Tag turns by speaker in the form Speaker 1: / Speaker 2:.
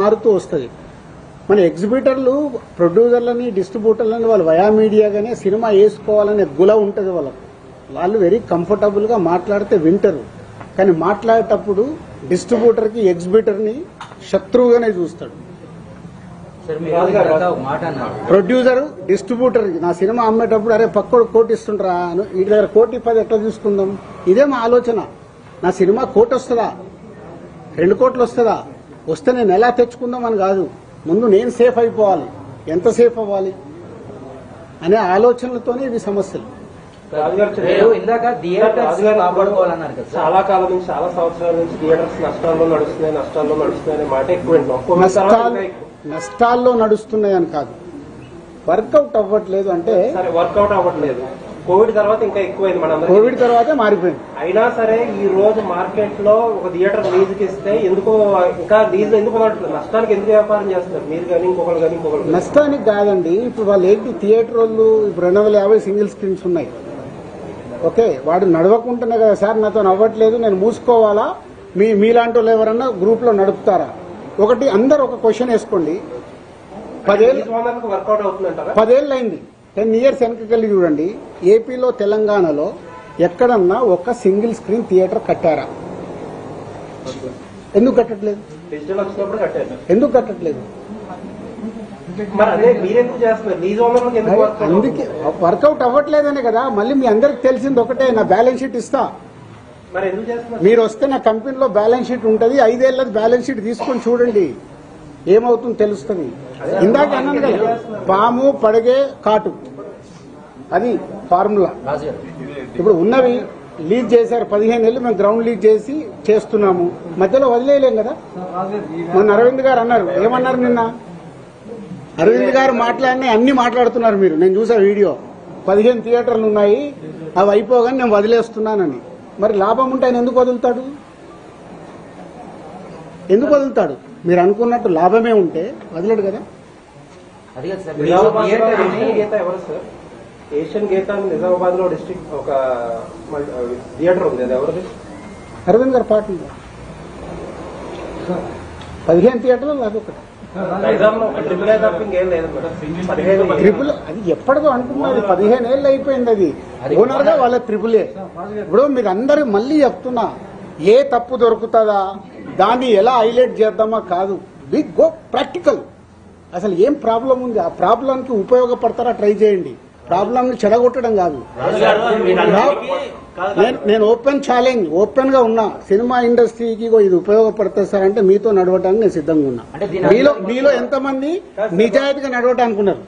Speaker 1: మారుతూ వస్తుంది. మన ఎగ్జిబిటర్లు ప్రొడ్యూసర్లని డిస్ట్రిబ్యూటర్లని వాళ్ళు వయా మీడియాగానే సినిమా వేసుకోవాలనే గుల ఉంటుంది వాళ్ళకు. వాళ్ళు వెరీ కంఫర్టబుల్గా మాట్లాడితే వింటారు, కానీ మాట్లాడేటప్పుడు డిస్ట్రిబ్యూటర్కి ఎగ్జిబిటర్ని శత్రువుగానే చూస్తాడు. ప్రొడ్యూసర్ డిస్ట్రిబ్యూటర్ నా సినిమా అమ్మేటప్పుడు అరే పక్కడు కోటి ఇస్తుంటారా, వీటి దగ్గర 1,10,00,000 ఎట్లా తీసుకుందాం, ఇదే మా ఆలోచన. నా సినిమా 1 కోటి వస్తుందా, 2 కోట్లు వస్తుందా, వస్తే నేను ఎలా తెచ్చుకుందాం అని కాదు, ముందు నేను సేఫ్ అయిపోవాలి, ఎంత సేఫ్ అవ్వాలి అనే ఆలోచనలతోనే ఇవి సమస్యలు.
Speaker 2: చాలా కాలం నుంచి, చాలా సంవత్సరాల నుంచి థియేటర్స్ నష్టాల్లో నడుస్తున్నాయి మాట ఎక్కువ.
Speaker 1: నష్టాల్లో నడుస్తున్నాయని కాదు, వర్కౌట్ అవ్వట్లేదు. అంటే
Speaker 2: వర్కౌట్ అవ్వట్లేదు. కోవిడ్ తర్వాత ఇంకా ఎక్కువైంది. మన
Speaker 1: కోవిడ్ తర్వాతే మారిపోయింది.
Speaker 2: అయినా సరే ఈ రోజు మార్కెట్ లో ఒక థియేటర్ లీజుకి ఇస్తే ఎందుకో ఇంకా లీజు ఎందుకు నష్టానికి ఎందుకు వ్యాపారం చేస్తారు మీరు కానీ ఇంకొకరు కానీ ఇంకొకరు?
Speaker 1: నష్టానికి కాదండి. ఇప్పుడు వాళ్ళు ఏంటి, థియేటర్ వాళ్ళు ఇప్పుడు 250 సింగిల్ స్క్రీన్స్ ఉన్నాయి. ఓకే, వాడు నడవకుంటున్నా కదా సార్ నాతో అవ్వట్లేదు నేను మూసుకోవాలా, మీలాంటి వాళ్ళు ఎవరన్నా గ్రూప్ లో నడుపుతారా? ఒకటి అందరు ఒక క్వశ్చన్ వేసుకోండి. 10 ఏళ్ళు అయింది, 10 years వెనకకెళ్ళి చూడండి. ఏపీలో తెలంగాణలో ఎక్కడన్నా ఒక సింగిల్ స్క్రీన్ థియేటర్ కట్టారా? ఎందుకు కట్టట్లేదు? ఎందుకు కట్టట్లేదు? అందుకే వర్కౌట్ అవ్వట్లేదనే కదా. మళ్ళీ మీ అందరికి తెలిసింది ఒకటే, నా బ్యాలెన్స్ షీట్ ఇస్తా, మీరు వస్తే నా కంపెనీలో బ్యాలెన్స్ షీట్ ఉంటుంది, 5 ఏళ్ళది బ్యాలెన్స్ షీట్ తీసుకొని చూడండి ఏమవుతుందో తెలుస్తుంది. ఇందాక అన్నాను కదా, పాము పడగే కాటు, అది ఫార్ములా. ఇప్పుడు ఉన్నవి లీజ్ చేశారు 15 ఏళ్ళు, మేము గ్రౌండ్ లీజ్ చేసి చేస్తున్నాము, మధ్యలో వదిలేయలేం కదా. మొన్న అరవింద్ గారు అన్నారు, ఏమన్నారు నిన్న అరవింద్ గారు మాట్లాడినా అన్ని మాట్లాడుతున్నారు మీరు, నేను చూసా వీడియో. 15 థియేటర్లు ఉన్నాయి, అవి అయిపోగానే నేను వదిలేస్తున్నానని. మరి లాభం ఉంటే ఆయన ఎందుకు వదులుతాడు? ఎందుకు వదులుతాడు? మీరు అనుకున్నట్టు లాభమే ఉంటే వదిలేడు కదా.
Speaker 2: ఏషియన్ గీత నిజామాబాద్ లో డిస్ట్రిక్ట్ ఒక థియేటర్ ఉంది, అది ఎవరిది?
Speaker 1: అరవింద్ గారు పాట 15 థియేటర్లు అదొకటి. ట్రిపుల్ అది ఎప్పటిదో అంటున్నది, 15 ఏళ్ళు అయిపోయింది. అది ఓనర్ గా వాళ్ళ ట్రిపులే. ఇప్పుడు మీరు అందరూ మళ్ళీ చెప్తున్నా, ఏ తప్పు దొరుకుతుందా దాన్ని ఎలా హైలైట్ చేద్దామా కాదు, వి గో ప్రాక్టికల్. అసలు ఏం ప్రాబ్లం ఉంది, ఆ ప్రాబ్లంకి ఉపయోగపడతారా ట్రై చేయండి, ప్రాబ్లంని చెడగొట్టడం కాదు. నేను ఓపెన్ ఛాలెంజ్, ఓపెన్ గా ఉన్నా, సినిమా ఇండస్ట్రీకి ఇది ఉపయోగపడుతుంది సార్ అంటే మీతో నడవటానికి నేను సిద్ధంగా ఉన్నా. మీలో ఎంతమంది నిజాయితీగా నడవటానికి ఉన్నారు?